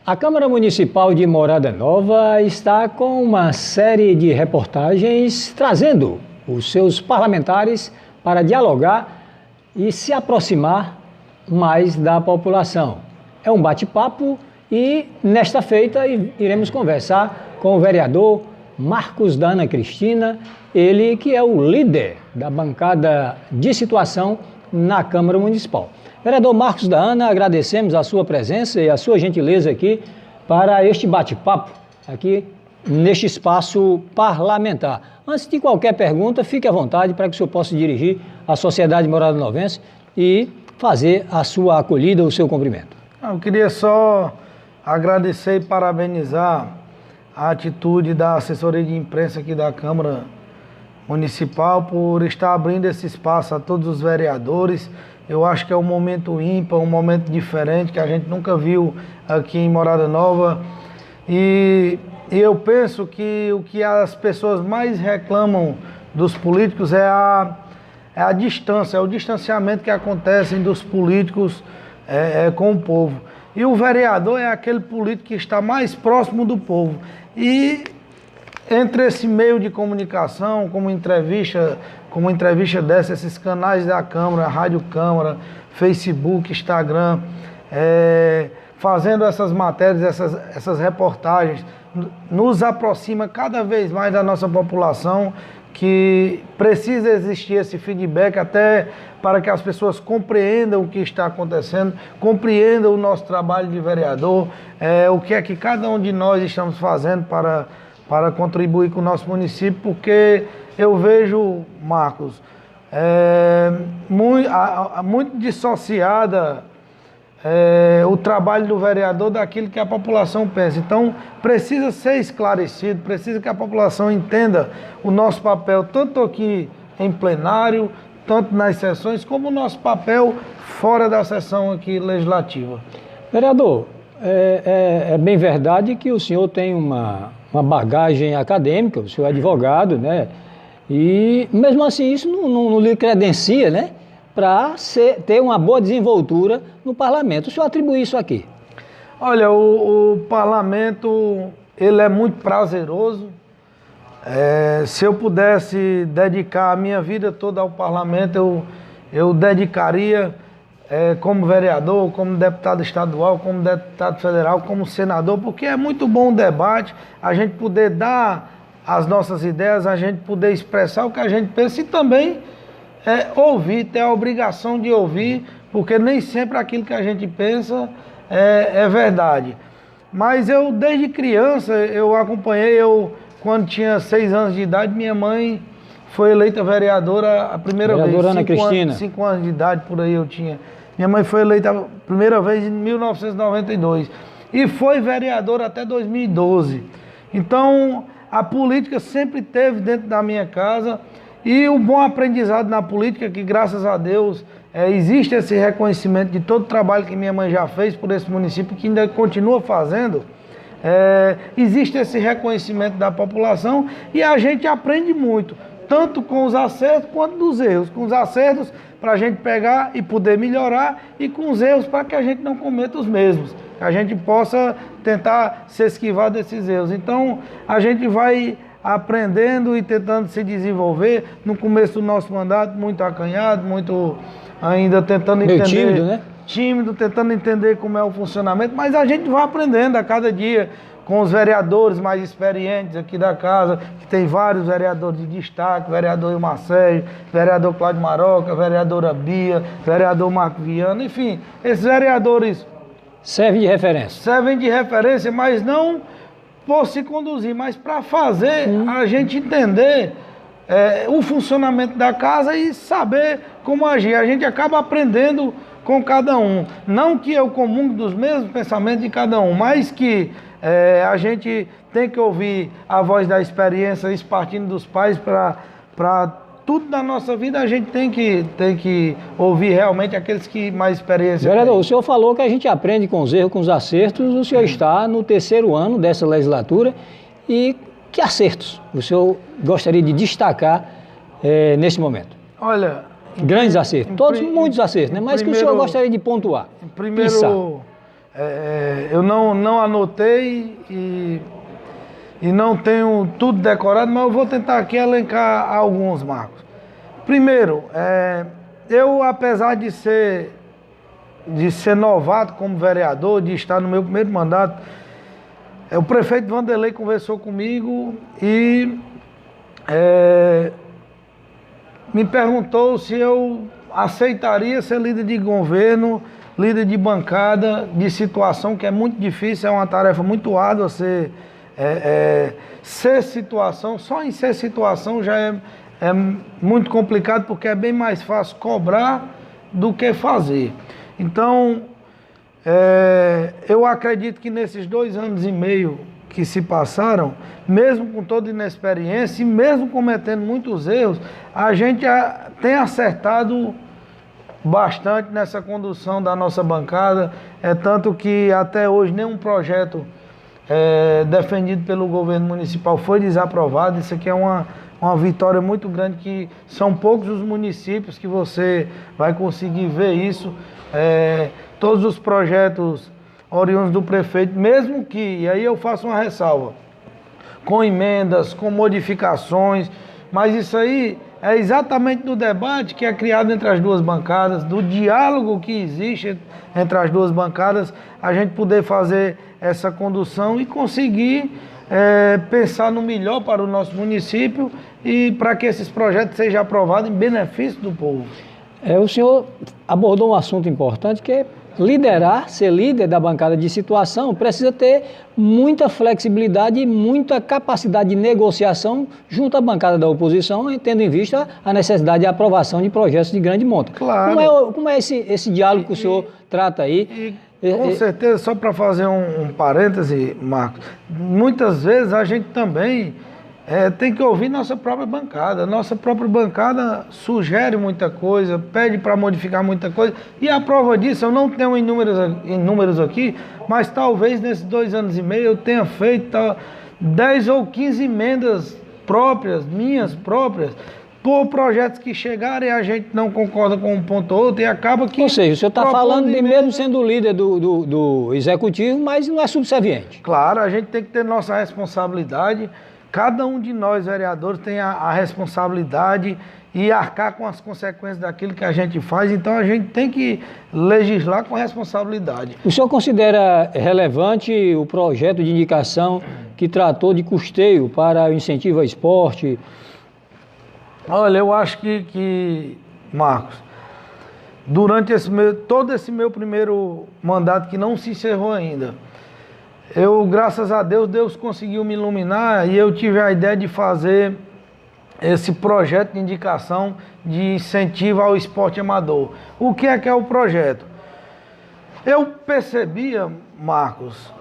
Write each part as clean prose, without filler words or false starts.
A Câmara Municipal de Morada Nova está com uma série de reportagens trazendo os seus parlamentares para dialogar e se aproximar mais da população. É um bate-papo e nesta feita iremos conversar com o vereador Marcos da Ana Cristina, ele que é o líder da bancada de situação na Câmara Municipal. Vereador Marcos da Ana, agradecemos a sua presença e a sua gentileza aqui para este bate-papo aqui neste espaço parlamentar. Antes de qualquer pergunta, fique à vontade para que o senhor possa dirigir à sociedade Morada Novense e fazer a sua acolhida, o seu cumprimento. Eu queria só agradecer e parabenizar a atitude da assessoria de imprensa aqui da Câmara Municipal por estar abrindo esse espaço a todos os vereadores. Eu acho que é um momento ímpar, um momento diferente que a gente nunca viu aqui em Morada Nova. E eu penso que o que as pessoas mais reclamam dos políticos é a distância, é o distanciamento que acontece dos políticos com o povo. E o vereador é aquele político que está mais próximo do povo. E entre esse meio de comunicação, como entrevista dessa, esses canais da Câmara, Rádio Câmara, Facebook, Instagram, fazendo essas matérias, essas reportagens, nos aproxima cada vez mais da nossa população, que precisa existir esse feedback até para que as pessoas compreendam o que está acontecendo, compreendam o nosso trabalho de vereador, o que é que cada um de nós estamos fazendo para contribuir com o nosso município, porque eu vejo, Marcos, muito dissociada o trabalho do vereador daquilo que a população pensa. Então, precisa ser esclarecido, precisa que a população entenda o nosso papel, tanto aqui em plenário, tanto nas sessões, como o nosso papel fora da sessão aqui legislativa. Vereador, é bem verdade que o senhor tem uma bagagem acadêmica, o senhor é advogado, né? E mesmo assim isso não lhe credencia, né? Para ter uma boa desenvoltura no parlamento. O senhor atribui isso aqui? Olha, o parlamento, ele é muito prazeroso. Se eu pudesse dedicar a minha vida toda ao parlamento, eu dedicaria como vereador, como deputado estadual, como deputado federal, como senador, porque é muito bom o debate, a gente poder dar as nossas ideias, a gente poder expressar o que a gente pensa e também ouvir, ter a obrigação de ouvir, porque nem sempre aquilo que a gente pensa é verdade. Mas eu, desde criança, eu acompanhei, quando tinha 6 anos de idade, minha mãe foi eleita vereadora a primeira vez. Vereadora Ana Cristina. 5 anos de idade, por aí eu tinha. Minha mãe foi eleita a primeira vez em 1992 e foi vereadora até 2012. Então, a política sempre teve dentro da minha casa. E o bom aprendizado na política, que graças a Deus existe esse reconhecimento de todo o trabalho que minha mãe já fez por esse município, que ainda continua fazendo, existe esse reconhecimento da população e a gente aprende muito, tanto com os acertos quanto dos erros. Com os acertos para a gente pegar e poder melhorar e com os erros para que a gente não cometa os mesmos, que a gente possa tentar se esquivar desses erros. Então a gente vai aprendendo e tentando se desenvolver. No começo do nosso mandato, muito acanhado, muito ainda tentando entender. Tímido, né? Tímido, tentando entender como é o funcionamento, mas a gente vai aprendendo a cada dia com os vereadores mais experientes aqui da casa, que tem vários vereadores de destaque, vereador Marcelo, vereador Cláudio Maroca, vereadora Bia, vereador Marco Viana, enfim, esses vereadores servem de referência. Servem de referência, mas não por se conduzir, mas para fazer a gente entender o funcionamento da casa e saber como agir. A gente acaba aprendendo com cada um. Não que eu comungue dos mesmos pensamentos de cada um, mas que a gente tem que ouvir a voz da experiência, isso partindo dos pais, para tudo na nossa vida a gente tem que ouvir realmente aqueles que mais experiência Vereador, têm. o senhor falou que a gente aprende com os erros, com os acertos. O senhor está no 3º ano dessa legislatura e que acertos o senhor gostaria de destacar nesse momento? Olha... Grandes acertos, muitos acertos, né? Mas que o senhor gostaria de pontuar. eu não anotei e não tenho tudo decorado, mas eu vou tentar aqui elencar alguns, Marcos. Primeiro, eu, apesar de ser novato como vereador, de estar no meu primeiro mandato, o prefeito Vanderlei conversou comigo e me perguntou se eu aceitaria ser líder de governo, líder de bancada, de situação que é muito difícil, é uma tarefa muito árdua ser situação. Só em ser situação já é muito complicado, porque é bem mais fácil cobrar do que fazer. Então, eu acredito que nesses 2 anos e meio que se passaram, mesmo com toda inexperiência e mesmo cometendo muitos erros, a gente tem acertado bastante nessa condução da nossa bancada. Tanto que até hoje nenhum projeto defendido pelo governo municipal foi desaprovado. Isso aqui é uma vitória muito grande, que são poucos os municípios que você vai conseguir ver isso. Todos os projetos oriundos do prefeito, mesmo que, e aí eu faço uma ressalva, com emendas, com modificações, mas isso aí é exatamente do debate que é criado entre as duas bancadas, do diálogo que existe entre as duas bancadas, a gente poder fazer essa condução e conseguir pensar no melhor para o nosso município e para que esses projetos sejam aprovados em benefício do povo. O senhor abordou um assunto importante, que é ser líder da bancada de situação, precisa ter muita flexibilidade e muita capacidade de negociação junto à bancada da oposição, tendo em vista a necessidade de aprovação de projetos de grande monta. Claro. Como é esse diálogo que o senhor trata aí? Com certeza, só para fazer um parêntese, Marcos, muitas vezes a gente também tem que ouvir nossa própria bancada. Nossa própria bancada sugere muita coisa, pede para modificar muita coisa, e a prova disso, eu não tenho em números aqui, mas talvez nesses 2 anos e meio eu tenha feito 10 ou 15 emendas próprias, minhas próprias, por projetos que chegarem, a gente não concorda com um ponto ou outro e acaba que... Ou seja, o senhor está falando de mesmo sendo líder do executivo, mas não é subserviente. Claro, a gente tem que ter nossa responsabilidade. Cada um de nós, vereadores, tem a responsabilidade e arcar com as consequências daquilo que a gente faz. Então, a gente tem que legislar com responsabilidade. O senhor considera relevante o projeto de indicação que tratou de custeio para o incentivo ao esporte? Olha, eu acho que Marcos, durante todo esse meu primeiro mandato, que não se encerrou ainda, graças a Deus conseguiu me iluminar e eu tive a ideia de fazer esse projeto de indicação de incentivo ao esporte amador. O que é o projeto? Eu percebia, Marcos,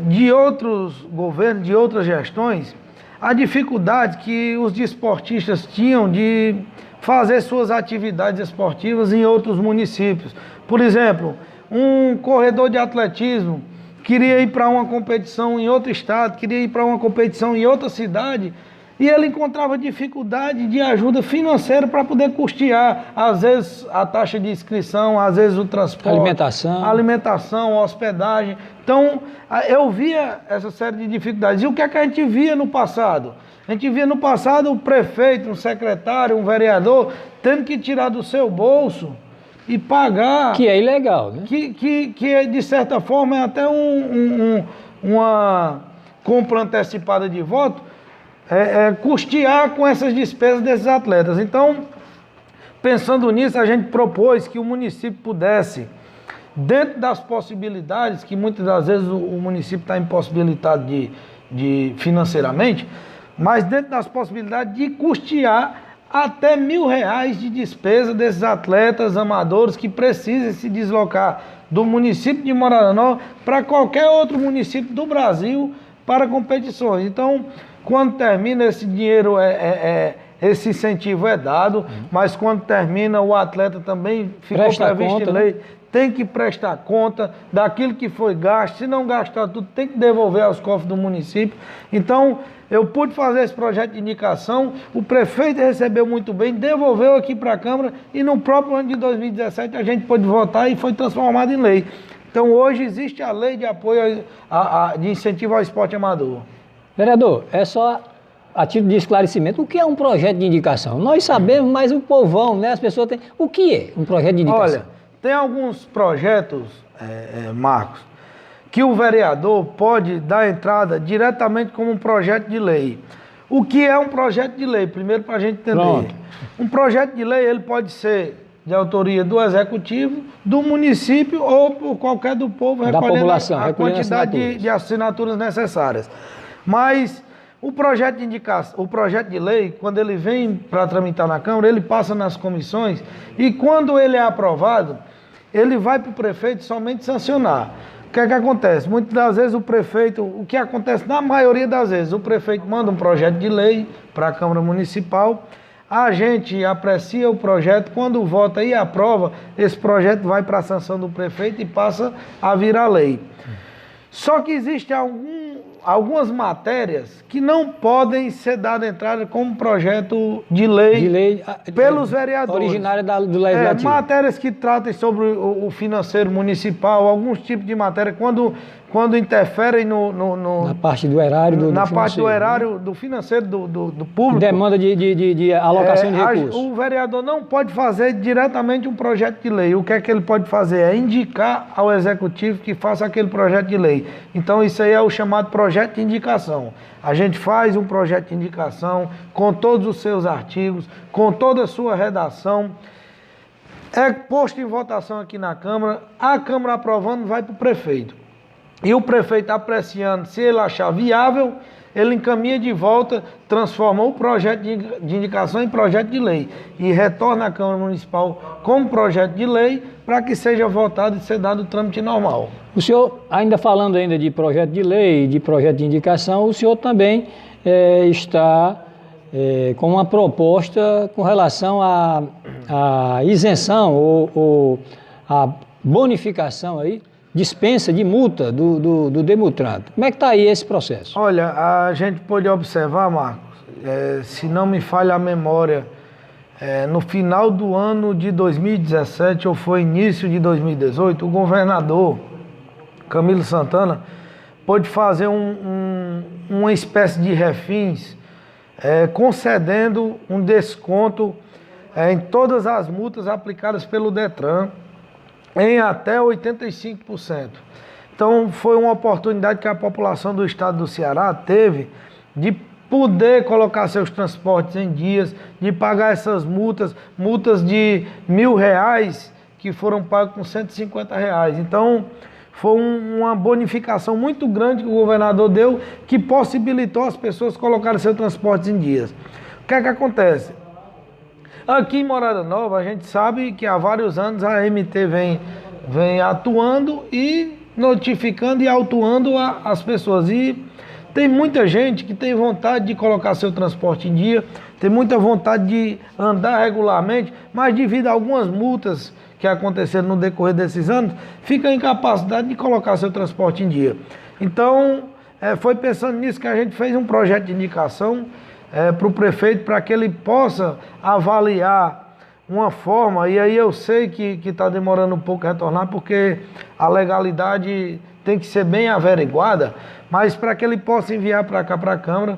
de outros governos, de outras gestões, a dificuldade que os desportistas tinham de fazer suas atividades esportivas em outros municípios. Por exemplo, um corredor de atletismo queria ir para uma competição em outro estado, queria ir para uma competição em outra cidade, e ele encontrava dificuldade de ajuda financeira para poder custear, às vezes, a taxa de inscrição, às vezes o transporte, alimentação, hospedagem. Então, eu via essa série de dificuldades. E o que é que a gente via no passado? A gente via no passado o prefeito, um secretário, um vereador, tendo que tirar do seu bolso e pagar... Que é ilegal, né? Que de certa forma, é até uma compra antecipada de voto, custear com essas despesas desses atletas. Então, pensando nisso, a gente propôs que o município pudesse, dentro das possibilidades, que muitas das vezes o município está impossibilitado de financeiramente, mas dentro das possibilidades de custear até R$1.000 de despesa desses atletas amadores que precisem se deslocar do município de Morada Nova para qualquer outro município do Brasil para competições. Então, quando termina esse dinheiro, esse incentivo é dado, mas quando termina, o atleta também ficou previsto em lei, tem que prestar conta daquilo que foi gasto. Se não gastar tudo, tem que devolver aos cofres do município. Então, eu pude fazer esse projeto de indicação, o prefeito recebeu muito bem, devolveu aqui para a Câmara e no próprio ano de 2017 a gente pôde votar e foi transformado em lei. Então hoje existe a lei de apoio, de incentivo ao esporte amador. Vereador, é só a título de esclarecimento, o que é um projeto de indicação? Nós sabemos, mas o povão, né, as pessoas têm... O que é um projeto de indicação? Olha, tem alguns projetos, Marcos, que o vereador pode dar entrada diretamente como um projeto de lei. O que é um projeto de lei? Primeiro, para a gente entender. Pronto. Um projeto de lei ele pode ser de autoria do executivo, do município ou por qualquer do povo, da recolhendo população, a quantidade de assinaturas necessárias. Mas o projeto de indicação, o projeto de lei, quando ele vem para tramitar na Câmara, ele passa nas comissões e quando ele é aprovado, ele vai para o prefeito somente sancionar. O que é que acontece? Muitas das vezes o prefeito, o que acontece na maioria das vezes, o prefeito manda um projeto de lei para a Câmara Municipal, a gente aprecia o projeto, quando vota e aprova, esse projeto vai para a sanção do prefeito e passa a virar lei. Só que existem algumas matérias que não podem ser dadas entrada como projeto de lei pelos vereadores. Originária do Legislativo. Matérias que tratem sobre o financeiro municipal, alguns tipos de matéria, quando interferem na parte do erário na parte do erário do financeiro do público. Demanda de alocação de recursos. O vereador não pode fazer diretamente um projeto de lei. O que é que ele pode fazer? É indicar ao executivo que faça aquele projeto de lei. Então isso aí é o chamado projeto de indicação. A gente faz um projeto de indicação com todos os seus artigos, com toda a sua redação. É posto em votação aqui na Câmara, a Câmara aprovando vai para o prefeito. E o prefeito apreciando, se ele achar viável, ele encaminha de volta, transforma o projeto de indicação em projeto de lei e retorna à Câmara Municipal como projeto de lei para que seja votado e ser dado o trâmite normal. O senhor, ainda falando ainda de projeto de lei, de projeto de indicação, o senhor também está com uma proposta com relação à isenção ou à bonificação aí, dispensa de multa do Demutran. Como é que está aí esse processo? Olha, a gente pode observar, Marcos, se não me falha a memória, no final do ano de 2017 ou foi início de 2018, o governador Camilo Santana pôde fazer uma espécie de refins, concedendo um desconto em todas as multas aplicadas pelo Detran, em até 85%. Então foi uma oportunidade que a população do estado do Ceará teve de poder colocar seus transportes em dias, de pagar essas multas de R$1.000 que foram pagos com R$150. Então foi uma bonificação muito grande que o governador deu, que possibilitou as pessoas colocarem seus transportes em dias. O que é que acontece? Aqui em Morada Nova, a gente sabe que há vários anos a MT vem atuando e notificando e autuando as pessoas. E tem muita gente que tem vontade de colocar seu transporte em dia, tem muita vontade de andar regularmente, mas devido a algumas multas que aconteceram no decorrer desses anos, fica incapacidade de colocar seu transporte em dia. Então, foi pensando nisso que a gente fez um projeto de indicação para o prefeito, para que ele possa avaliar uma forma, e aí eu sei que está demorando um pouco a retornar, porque a legalidade tem que ser bem averiguada, mas para que ele possa enviar para cá, para a Câmara,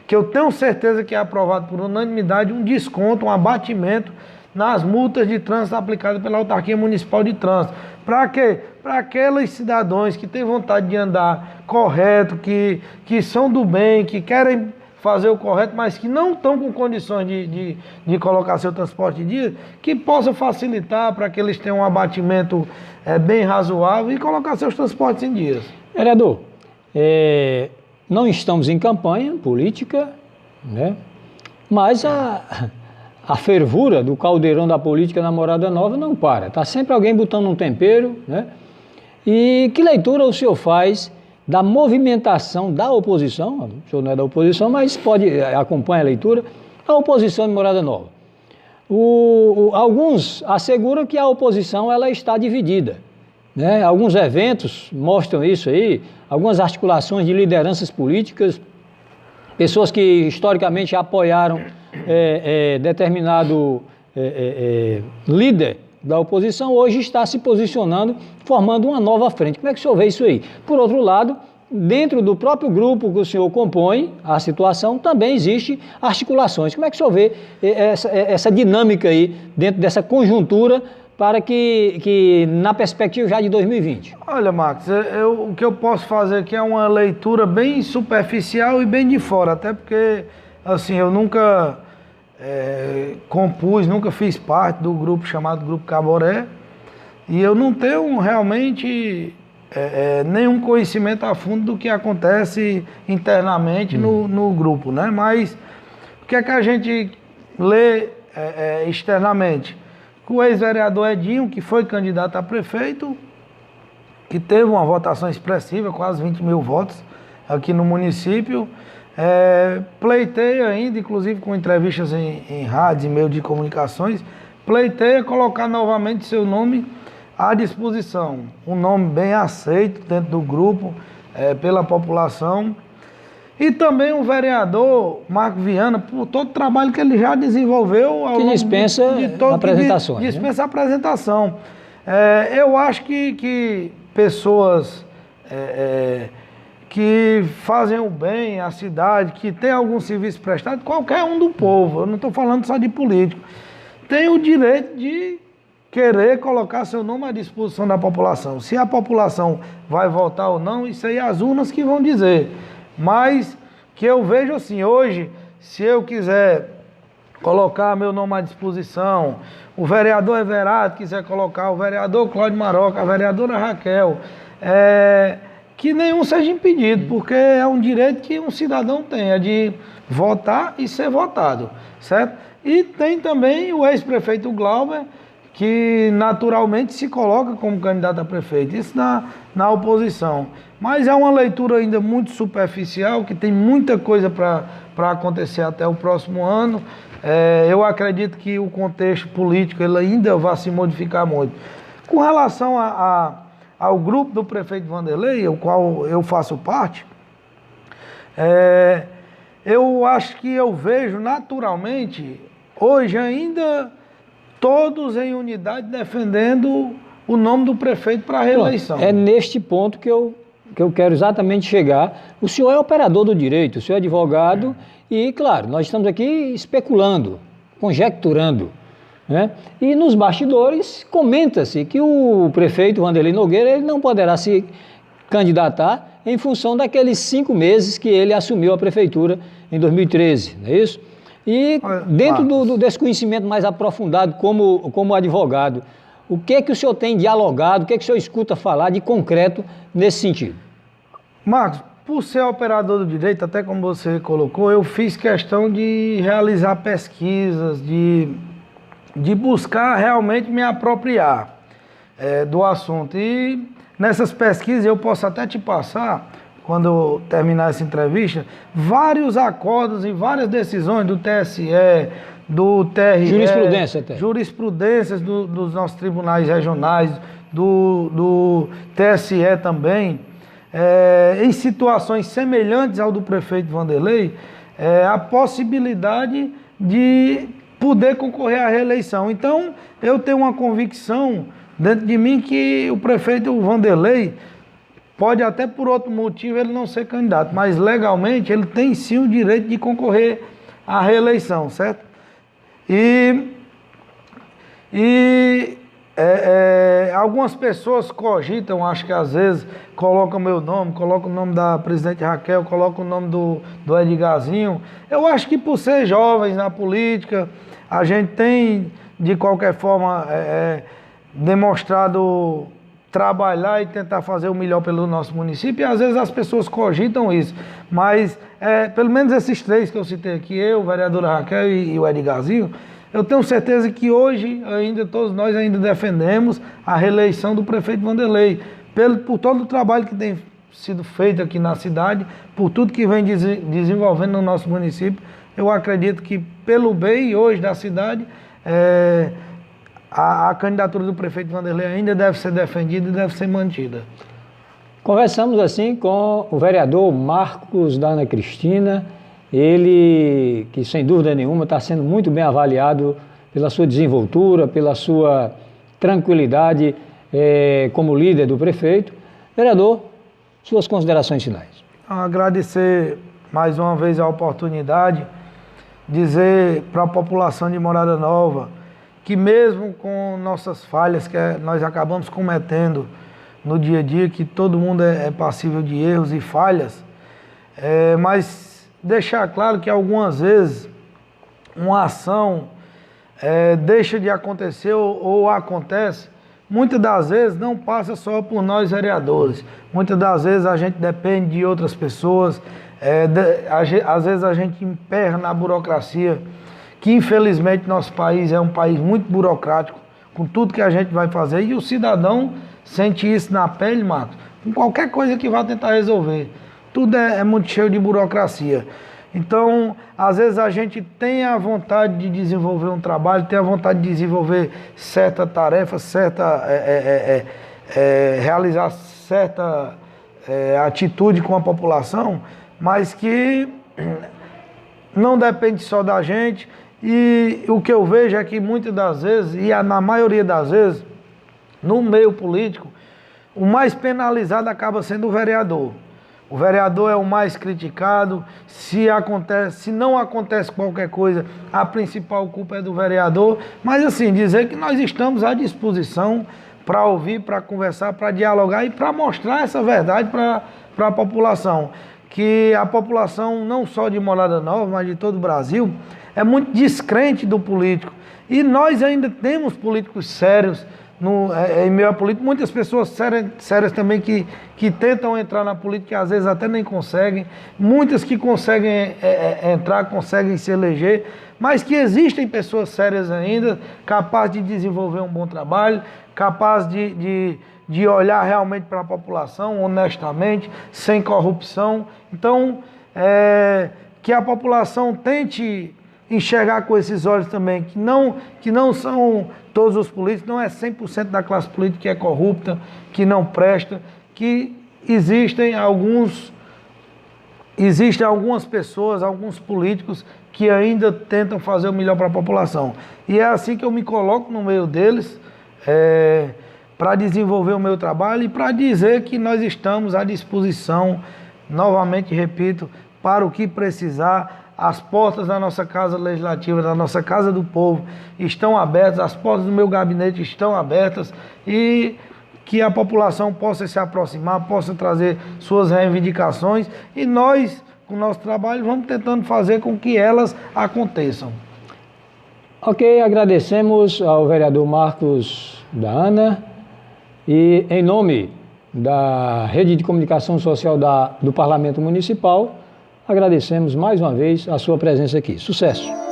que eu tenho certeza que é aprovado por unanimidade, um desconto, um abatimento nas multas de trânsito aplicadas pela Autarquia Municipal de Trânsito. Para quê? Para aqueles cidadãos que têm vontade de andar correto, que são do bem, que querem fazer o correto, mas que não estão com condições de colocar seu transporte em dia, que possa facilitar para que eles tenham um abatimento bem razoável e colocar seus transportes em dias. Vereador, não estamos em campanha política, né? Mas a fervura do caldeirão da política na Morada Nova não para. Está sempre alguém botando um tempero, né? E que leitura o senhor faz da movimentação da oposição? O senhor não é da oposição, mas acompanha a leitura, a oposição de Morada Nova. Alguns asseguram que a oposição ela está dividida, né? Alguns eventos mostram isso aí, algumas articulações de lideranças políticas, pessoas que historicamente apoiaram determinado líder da oposição, hoje está se posicionando, formando uma nova frente. Como é que o senhor vê isso aí? Por outro lado, dentro do próprio grupo que o senhor compõe, a situação, também existe articulações. Como é que o senhor vê essa dinâmica aí, dentro dessa conjuntura, para que na perspectiva já de 2020? Olha, Marcos, o que eu posso fazer aqui é uma leitura bem superficial e bem de fora, até porque, assim, eu nunca compus, nunca fiz parte do grupo chamado Grupo Caboré, e eu não tenho realmente nenhum conhecimento a fundo do que acontece internamente no grupo, né? Mas o que é que a gente lê externamente? O ex-vereador Edinho, que foi candidato a prefeito, que teve uma votação expressiva, quase 20 mil votos aqui no município, pleiteia ainda, inclusive com entrevistas em rádios e meios de comunicações, pleiteia colocar novamente seu nome à disposição. Um nome bem aceito dentro do grupo, pela população. E também o vereador Marco Viana, por todo o trabalho que ele já desenvolveu ao longo dispensa apresentações. Dispensa apresentação. Eu acho que pessoas que fazem o bem à cidade, que tem algum serviço prestado, qualquer um do povo, eu não estou falando só de político, tem o direito de querer colocar seu nome à disposição da população. Se a população vai votar ou não, isso aí é as urnas que vão dizer. Mas que eu vejo assim, hoje, se eu quiser colocar meu nome à disposição, o vereador Everardo quiser colocar, o vereador Cláudio Maroca, a vereadora Raquel, que nenhum seja impedido, porque é um direito que um cidadão tem, é de votar e ser votado, certo? E tem também o ex-prefeito Glauber, que naturalmente se coloca como candidato a prefeito, isso na oposição. Mas é uma leitura ainda muito superficial, que tem muita coisa para acontecer até o próximo ano. Eu acredito que o contexto político ele ainda vai se modificar muito. Com relação ao grupo do prefeito Vanderlei, o qual eu faço parte, eu acho que eu vejo naturalmente, hoje ainda, todos em unidade defendendo o nome do prefeito para a reeleição. É neste ponto que eu quero exatamente chegar. O senhor é operador do direito, o senhor é advogado e, claro, nós estamos aqui especulando, conjecturando, né? E nos bastidores comenta-se que o prefeito Vanderlei Nogueira ele não poderá se candidatar em função daqueles 5 meses que ele assumiu a prefeitura em 2013, não é isso? E dentro desse conhecimento mais aprofundado como advogado, o que é que o senhor tem dialogado, o que é que o senhor escuta falar de concreto nesse sentido? Marcos, por ser operador do direito, até como você colocou, eu fiz questão de realizar pesquisas, de buscar realmente me apropriar do assunto. E nessas pesquisas eu posso até te passar, quando eu terminar essa entrevista, vários acordos e várias decisões do TSE, do TRE, jurisprudências dos nossos tribunais regionais, do TSE também, em situações semelhantes ao do prefeito Vanderlei, a possibilidade de poder concorrer à reeleição. Então, eu tenho uma convicção dentro de mim que o prefeito Vanderlei pode até por outro motivo ele não ser candidato, mas legalmente ele tem sim o direito de concorrer à reeleição, certo? Algumas pessoas cogitam, acho que às vezes colocam meu nome, colocam o nome da presidente Raquel, colocam o nome do Edgarzinho. Eu acho que por ser jovens na política, a gente tem de qualquer forma demonstrado trabalhar e tentar fazer o melhor pelo nosso município, e às vezes as pessoas cogitam isso, mas pelo menos esses 3 que eu citei aqui, eu, a vereadora Raquel e o Edgarzinho, eu tenho certeza que hoje ainda, todos nós ainda defendemos a reeleição do prefeito Vanderlei, por todo o trabalho que tem sido feito aqui na cidade, por tudo que vem desenvolvendo no nosso município. Eu acredito que pelo bem hoje da cidade, a candidatura do prefeito Vanderlei ainda deve ser defendida e deve ser mantida. Conversamos assim com o vereador Marcos da Ana Cristina, ele que sem dúvida nenhuma está sendo muito bem avaliado pela sua desenvoltura, pela sua tranquilidade como líder do prefeito. Vereador, suas considerações finais. Agradecer mais uma vez a oportunidade, dizer para a população de Morada Nova que mesmo com nossas falhas que nós acabamos cometendo no dia a dia, que todo mundo é passível de erros e falhas, mas deixar claro que algumas vezes uma ação deixa de acontecer ou acontece, muitas das vezes não passa só por nós vereadores, muitas das vezes a gente depende de outras pessoas, às vezes a gente emperra na burocracia, que infelizmente nosso país é um país muito burocrático, com tudo que a gente vai fazer, e o cidadão sente isso na pele, Marcos, com qualquer coisa que vá tentar resolver. Tudo é muito cheio de burocracia. Então, às vezes a gente tem a vontade de desenvolver um trabalho, tem a vontade de desenvolver certa tarefa, realizar certa atitude com a população, mas que não depende só da gente. E o que eu vejo é que muitas das vezes, e na maioria das vezes, no meio político, o mais penalizado acaba sendo o vereador. O vereador é o mais criticado. Se não acontece qualquer coisa, a principal culpa é do vereador. Mas assim, dizer que nós estamos à disposição para ouvir, para conversar, para dialogar e para mostrar essa verdade para a população. Que a população, não só de Morada Nova, mas de todo o Brasil, é muito descrente do político. E nós ainda temos políticos sérios em meio à política. Muitas pessoas sérias também que tentam entrar na política e às vezes até nem conseguem. Muitas que conseguem entrar, conseguem se eleger. Mas que existem pessoas sérias ainda, capazes de desenvolver um bom trabalho, capazes de olhar realmente para a população, honestamente, sem corrupção. Então, que a população tente enxergar com esses olhos também, que não são todos os políticos, não é 100% da classe política que é corrupta, que não presta, que existem algumas pessoas, alguns políticos que ainda tentam fazer o melhor para a população. E é assim que eu me coloco no meio deles, para desenvolver o meu trabalho e para dizer que nós estamos à disposição, novamente repito, para o que precisar. As portas da nossa Casa Legislativa, da nossa Casa do Povo, estão abertas, as portas do meu gabinete estão abertas e que a população possa se aproximar, possa trazer suas reivindicações e nós, com o nosso trabalho, vamos tentando fazer com que elas aconteçam. Ok, agradecemos ao vereador Marcos da Ana e em nome da Rede de Comunicação Social do Parlamento Municipal, agradecemos mais uma vez a sua presença aqui. Sucesso!